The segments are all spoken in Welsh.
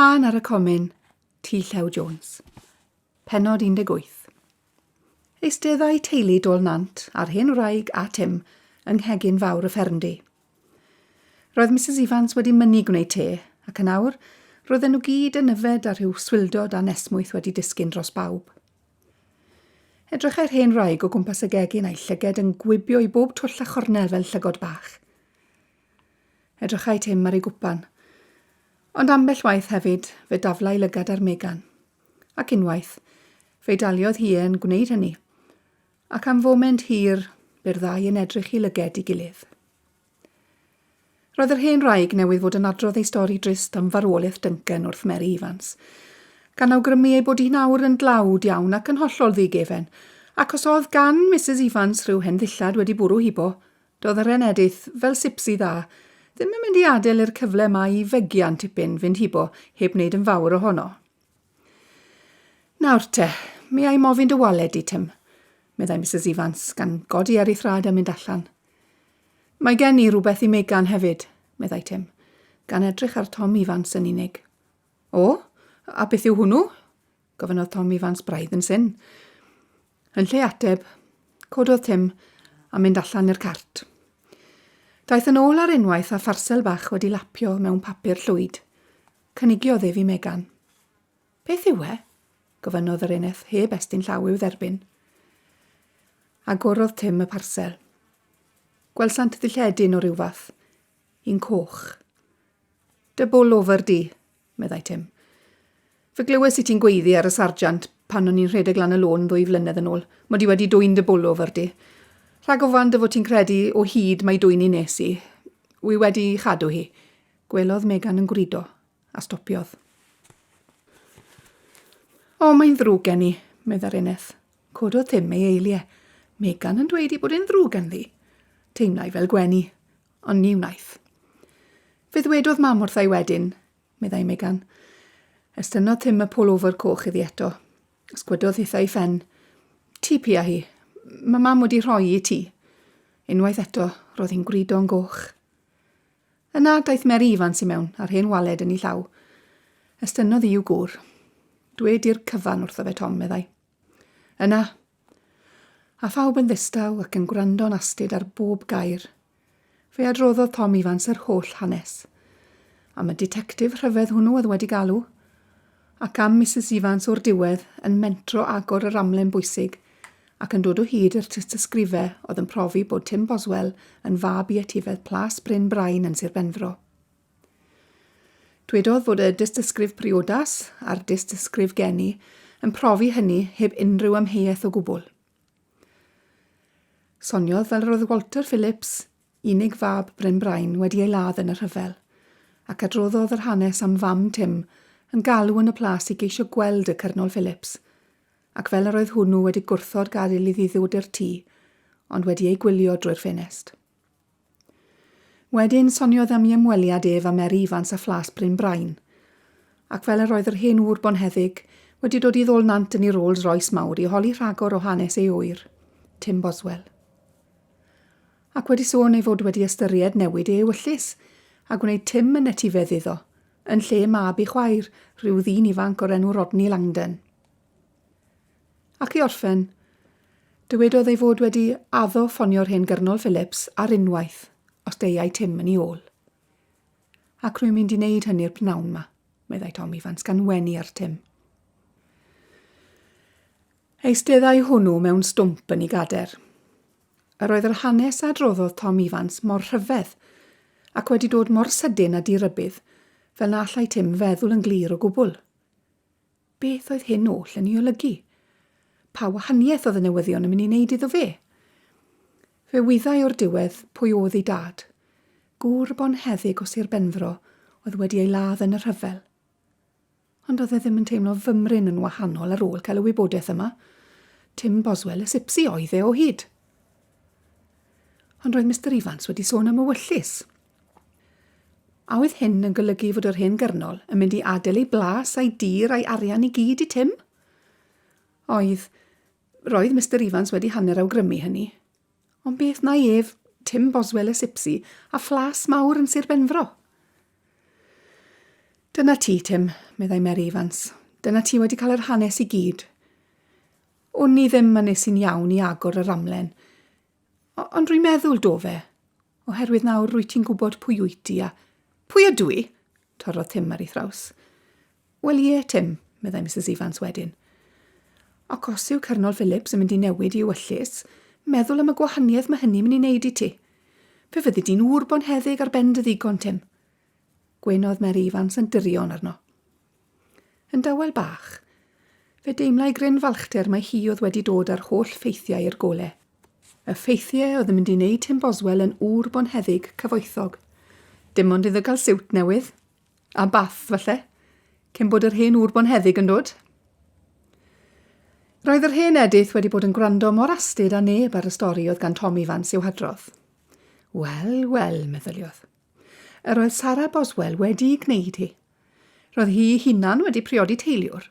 Tân ar y Comin, Llew Jones. Pennod 18. Eisteddau teulu dôl nant a'r hen wraig a Tim yng nghegin fawr y ffermdy. Roedd Mrs Evans wedi mynnu gwneud te, ac yn awr, roedden nhw gyd yn yfed a rhyw swildod a nesmwyth wedi disgyn dros bawb. Edrychai'r hen wraig o gwmpas y gegin a'i llyged yn gwibio i bob twll a chornel fel llygod bach. Edrychai Tim ar ei gwpan, ond ambell waith hefyd fe daflau lygad ar Megan, ac unwaith fe daliodd hi yn gwneud hynny, ac am foment hir by'r ddau yn edrych i lyged i gilydd. Roedd yr hen wraig newydd fod yn adrodd ei stori drist am farwolaeth Duncan wrth Mary Evans, gan awgrymu ei bod hi'n awr yn dlawd iawn ac yn hollol ddigefen, ac os oedd gan Mrs Evans rhyw henddillad wedi bwrw hibo, doedd yr enedydd fel sipsi dda, ddim yn mynd i adael i'r cyfle yma i fegian tipyn fynd hibo heb wneud yn fawr ohono. Nawr te, mi ai mofyn dy waled i Tim, meddai Mrs Evans gan godi ar ei thrad a mynd allan. Mae gen i rhywbeth i Megan hefyd, meddai Tim, gan edrych ar Tom Evans yn unig. O, a beth yw hwnnw? Gofynodd Tom Evans braidd yn syn. Yn lle ateb, cododd Tim a mynd allan i'r cart. Daeth yn ôl ar unwaith a pharsel bach wedi lapio mewn papur llwyd. Cynigiodd ef i Megan. Beth yw e? Gofynodd yr uneth heb estyn llaw i'w dderbyn. Agorodd Tim y parsel. Gwelsant ddilledyn o ryw fath. Un coch. Dy bwl over di, meddai Tim. Fe glywes i ti'n gweiddi ar y sarjant pan o'n i'n rhedeg lan y lôn 2 flynedd yn ôl. Mod i wedi dwyn dy bwl over di. Rhag ofan dy fod ti'n credu o hyd mae dwy'n i nes i. Wi wedi chadw hi. Gwelodd Megan yn gwrido, a stopiodd. O, mae'n ddrwg gen i, medda'r uneth. Cododd Tim ei eiliau. Megan yn dweud i bod e'n ddrwg gen ddi. Teimlai fel gwenu, ond ni wnaeth. Fe ddwedodd mam wrthai wedyn, meddai Megan. Estynodd Tim y pullover coch iddi eto. Ysgwydodd hithau ffen. Ti pia hi. Mae mam wedi rhoi i ti. Unwaith eto, roedd hi'n gwrido yn goch. Yna daeth Mary Evans i mewn a'r hen waled yn ei llaw. Estynodd i'w gŵr. Dwed i'r cyfan wrtho fe Tom, meddai. Yna. A phawb yn ddistaw ac yn gwrando'n astyd ar bob gair. Fe adroddodd Tom Evans yr holl hanes. Am y detectif rhyfedd hwnnw oedd wedi galw, ac am Mrs Evans o'r diwedd yn mentro agor yr amlen bwysig, ac yn dod o hyd i'r tystysgrifau oedd yn profi bod Tim Boswell yn fab i etifedd Plas Bryn Brain yn Sir Benfro. Dwedodd fod y dystysgrif priodas a'r dystysgrif geni yn profi hynny heb unrhyw amheuaeth o gwbl. Soniodd fel roedd Walter Phillips, unig fab Bryn Brain, wedi ei ladd yn y rhyfel, ac adroddodd yr hanes am fam Tim yn galw yn y plas i geisio gweld y Cyrnol Phillips, ac fel yr oedd hwnnw wedi gwrthod gadael iddi ddod i'r tŷ, ond wedi ei gwylio drwy'r ffenest. Wedyn soniodd am ei ymweliad ef a Mary Evans a Phlas Bryn Brain, ac fel yr oedd yr hen wr bonheddig wedi dod i ddol nant yn ei Rolls Royce mawr i holi rhagor o hanes ei wyr, Tim Boswell. Ac wedi sôn ei fod wedi ystyried newid ei ewyllus, a gwneud Tim yn etifedd iddo, yn lle mab ei chwaer, rhyw ddyn ifanc o'r enw Rodney Langdon. Ac i orffen, dywedodd ei fod wedi addo ffonio'r hen Gyrnol Phillips ar unwaith os deiau Tim yn ei ôl. Ac rwy'n mynd i wneud hynny'r pnawn ma, meddai Tom Evans gan wenu ar Tim. Eisteddau hwnnw mewn stwmp yn ei gader. Yr oedd yr hanes a adroddodd Tom Evans mor rhyfedd ac wedi dod mor sydyn a dirybydd fel na allai Tim feddwl yn glir o gwbl. Beth oedd hyn oll yn ei olygu? Pa wahaniaeth oedd y newyddion yn mynd i wneud iddo fe? Fe wyddai o'r diwedd pwy oedd ei dad. Gŵr bonheddig o Sir Benfro oedd wedi ei ladd yn y rhyfel. Ond oedd e ddim yn teimlo fymryn yn wahanol ar ôl cael y wybodaeth yma. Tim Boswell y sipsi oedd e o hyd. Ond roedd Mr Evans wedi sôn am ewyllus. A oedd hyn yn golygu fod yr hen Gyrnol yn mynd i adael ei blas a'i dir a'i arian i gyd i Tim? Roedd Mr Evans wedi hanner awgrymu hynny. Ond beth na ef, Tim Boswell y sipsi, a Phlas mawr yn Sir Benfro? Dyna ti, Tim, meddai Mary Evans. Dyna ti wedi cael yr hanes I gyd. O'n ni ddim yn nes i'n iawn I agor yr amlen. Ond rwy'n meddwl do fe. Oherwydd nawr rwy ti'n gwybod pwy wyt ti a... Pwy ydw I? Torrodd Tim ar ei thraws. Wel ie, Tim, meddai Mrs Evans wedyn. Ac os yw Cyrnol Phillips yn mynd I newid I wyllus, meddwl am y gwahaniaeth mae hynny'n mynd I wneud I ti. Fe fyddi di'n ŵr bonheddig ar ben dy ddigon, Tim. Gwenodd Mary Evans yn dirion arno. Yn dawel bach, fe deimlau gryn falchder mae hi oedd wedi dod ar holl ffeithiau i'r gole. Y ffeithiau oedd yn mynd I wneud Tim Boswell yn ŵr bonheddig cyfoethog. Dim ond iddo cael siwt newydd. A bath, falle, cyn bod yr hen ŵr bonheddig yn dod. Roedd yr hen Edith wedi bod yn gwrando mor astyd a neb ar y stori oedd gan Tom Evans i'w hadrodd. Wel, wel, meddyliodd. Yr oedd Sarah Boswell wedi gwneud hi. Roedd hi hunan wedi priodi teiliwr,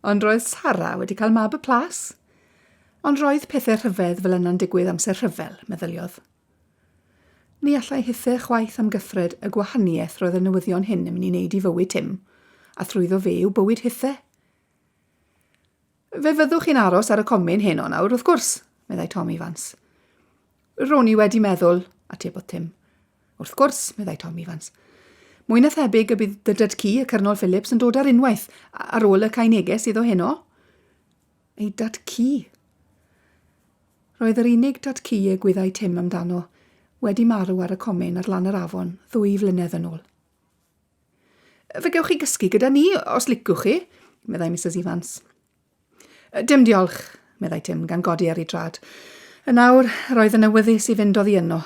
ond roedd Sarah wedi cael mab y plas. Ond roedd pethau rhyfedd fel yna'n digwydd amser rhyfel, meddyliodd. Ni allai hithau chwaith am gyffred y gwahaniaeth roedd y newyddion hyn yn mynd I wneud I fywyd Tim, a thrwyddo fe yw bywyd hithau. Fe fyddwch chi'n aros ar y comin heno nawr, wrth gwrs, meddai Tom Evans. Ro'n I wedi meddwl, atebodd Tim. Wrth gwrs, meddai Tom Evans. Mwy na thebyg y bydd dy dad ci y Cyrnol Phillips yn dod ar unwaith ar ôl y caeneges iddo heno. Ei dad ci. Roedd yr unig dad ci y gwyddai Tim amdano wedi marw ar y comin ar lan yr afon 2 flynedd yn ôl. Fe gewch chi gysgu gyda ni, os licwch chi, meddai Mrs Evans. Dim diolch, meddai Tim gan godi ar ei drad. Yn awr, roedd yn awyddus I fynd oddi yno.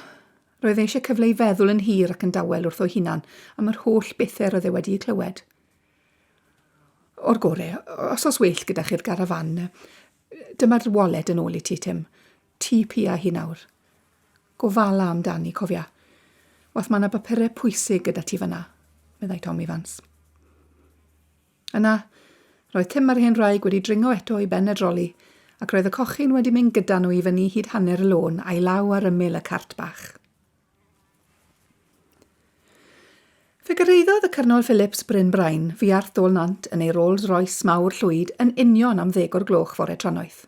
Roedd eisiau cyfle I feddwl yn hir ac yn dawel wrth o'i hunan am yr holl bethau roedd wedi I clywed. O'r gore, os well gyda chi'r garafan, dyma'r waled yn ôl I ti, Tim. Ti pia hi nawr. Gofala amdani, cofia. Wath mae yna bapurau pwysig gyda ti fyna, meddai Tom Evans. Yna, roedd Tim a'r hen wraig wedi dringo eto I ben y droli, ac roedd y cochyn wedi mynd gyda nhw I fyny hyd hanner y lôn a'i law ar ymyl y cart bach. Fe gyrraeddodd y Cyrnol Phillips Bryn Brain fiarth ôl nant yn ei Rolls Royce mawr Llwyd yn union am 10 o'r gloch fore tranoeth.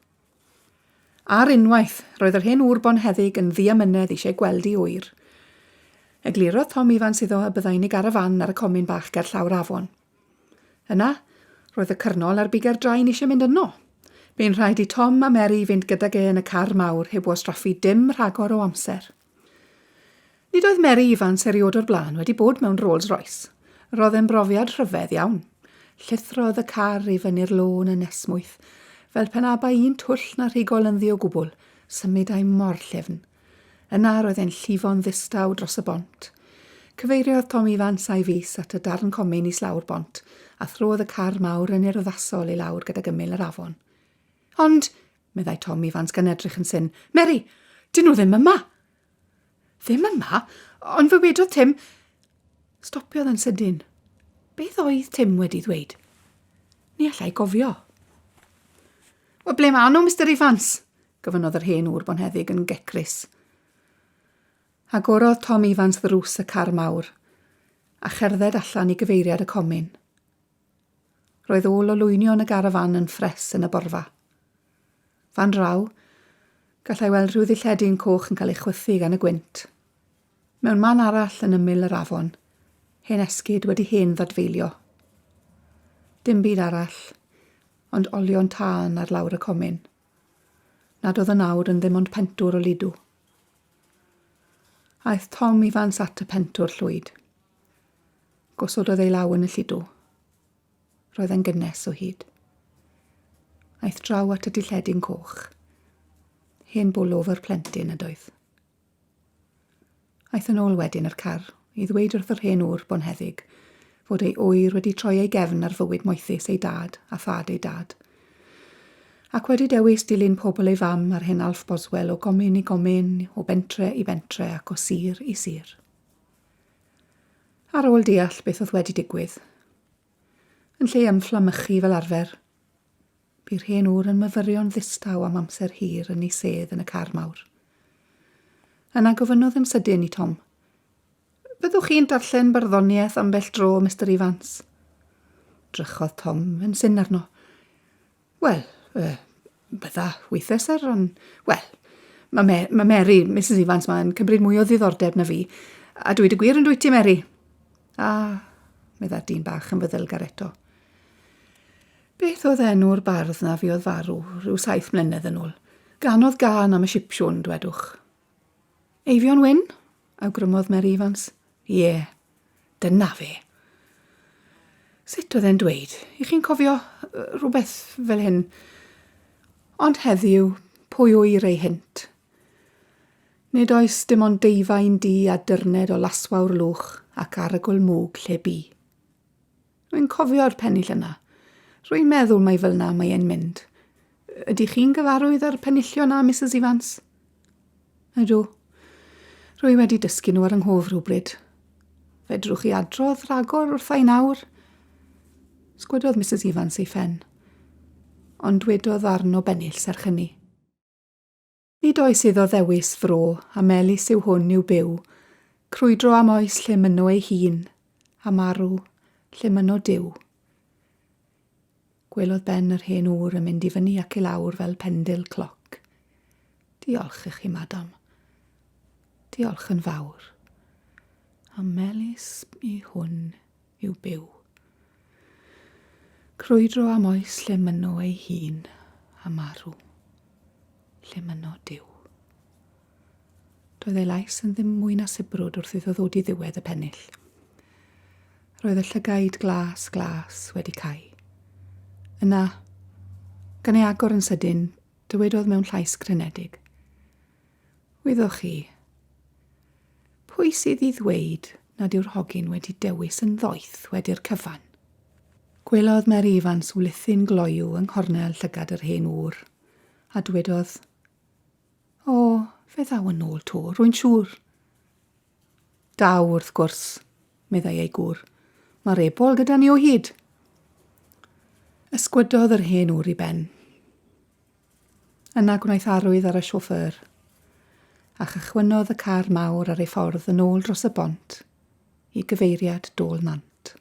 Ar unwaith, roedd yr hen ŵr bonheddig yn ddiamynedd eisiau gweld I wyr. Eglurodd Tom Evans iddo y byddai'n ei garafan ar y comin bach ger llawr afon. Yna, roedd y Cyrnol ar biga'r draen eisiau mynd yno. Bu'n rhaid I Tom a Mary fynd gydag yn y car mawr heb wastraffu dim rhagor o amser. Nid oedd Mary Evans eriod o'r blaen wedi bod mewn Rolls Royce. Roedd e'n brofiad rhyfedd iawn. Llithrodd y car I fyny'r lôn yn esmwyth, fel pen abai un twll na rhigol ynddi o gwbl, symudau mor llyfn. Yna roedd e'n llifo'n ddistaw dros y bont. Cyfeiriodd Tom Evans a'i fus at y darn comin I slawr bont, a throdd y car mawr yn urddasol I lawr gyda gymyl yr afon. Ond, meddai Tom Evans gan edrych yn syn, Mary, dyn nhw ddim yma. Ddim yma, ond fe wedodd Tim... Stopiodd yn sydyn. Beth oedd Tim wedi ddweud? Ni allai gofio. Wel, ble ma nhw, Mr Evans? Gofynodd yr hen ŵr bonheddig yn gecrys. Agorodd Tom Evans ddrws y car mawr, a cherdded allan I gyfeiriad y comin. Roedd ôl o lwynion y garafan yn ffres yn y borfa. Fan draw, gallai weld rhyw ddilledyn coch yn cael ei chwythu gan y gwynt. Mewn man arall yn ymyl yr afon, hen esgyd wedi hen ddadfeilio. Dim byd arall, ond olion tân ar lawr y comin. Nad oedd y nawr yn ddim ond pentwr o lidw. Aeth Tom Evans at y pentwr Llwyd. Gosododd ei law yn y llidw. Roedd e'n gynnes o hyd. Aeth draw at y dilledyn coch. Hen bwlofer plentyn ydoedd. Aeth yn ôl wedyn yr car I ddweud wrth yr hen ŵr bonheddig fod ei oer wedi troi ei gefn ar fywyd moethus ei dad a thad ei dad. Ac wedi dewis dilyn pobl ei fam ar hen Alf Boswell o gomin I gomin, o bentre I bentre ac o sir I sir. Ar ôl deall beth oedd wedi digwydd. Yn lle ymfflamychu fel arfer, bu'r hen ŵr yn myfyrion ddistaw am amser hir yn ei sedd yn y car mawr. Yna gofynodd yn sydyn I Tom. Byddwch chi'n darllen barddoniaeth ambell dro, Mr Evans? Drychodd Tom yn syn arno. Wel, bydda weithiau, sir, ond... Wel, mae Mary, Mrs Evans, mae'n cymryd mwy o ddiddordeb na fi. A dweud y gwir yn dwyt ti, Mary? Medda'r dyn bach yn feddylgar eto. Beth oedd enw'r bardd na fi oedd farw rhyw 7 mlynedd yn ôl? Ganodd gan am y Sipsiwn, dwedwch. Eifion Wyn? Awgrymodd Mary Evans. Ie, dyna fe. Sut oedd e'n dweud? I chi'n cofio rhywbeth fel hyn? Ond heddiw, pwy wyr ei hint? Nid oes dim ond deifain di a dyrned o laswawr lwch ac arogl mwg lle bu. Rwy'n cofio'r pennill yna. Rwy'n meddwl mai fel na mae e'n mynd. Ydych chi'n gyfarwydd ar pennillio na, Mrs Evans? Ydw. Rwy wedi dysgu nhw ar ynghof rhywbryd. Fedrwch chi adrodd rhagor wrth ein awr? Sgwedodd Mrs Evans ei phen, ond dwedodd arno bennill serch hynny. Nid oes iddo ddewis fro a melys yw hwn i'w byw, crwydro am oes lle mynno ei hun, a marw lle mynno diw. Gwelodd ben yr hen ŵr yn mynd i fyny ac i lawr fel pendil cloc. Diolch i chi, madam. Diolch yn fawr. A melys i hwn i'w byw. Crwydro am oes lle mynno ei hun, a marw lle mynno diw. Doedd ei lais yn ddim mwy na sibrwd wrth iddo ddod i ddiwedd y pennill. Roedd y llygaid glas wedi cau. Yna, gan ei agor yn sydyn, dywedodd mewn llais grynedig. Wyddwch chi, pwy sydd i ddweud nad yw'r hogyn wedi dewis yn ddoeth wedi'r cyfan? Gwelodd Mary Evans wlythu'n gloiw yng nghornel llygad yr hen ŵr, a dwedodd, fe ddaw yn ôl to, rwy'n siŵr. Daw wrth gwrs, meddai ei gŵr. Mae'r ebol gyda ni o hyd. Ysgwydodd yr hen ŵr i ben. Yna gwnaeth arwydd ar y sioffer, a chychwynodd y car mawr ar ei ffordd yn ôl dros y bont i gyfeiriad dôl nant.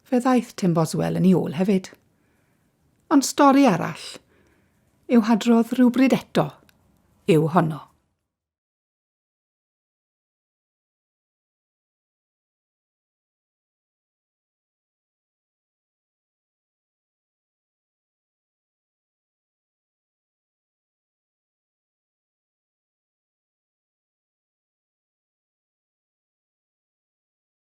Fe ddaeth Tim Boswell yn ei ôl hefyd. Ond stori arall yw hadrodd rhywbryd eto yw honno.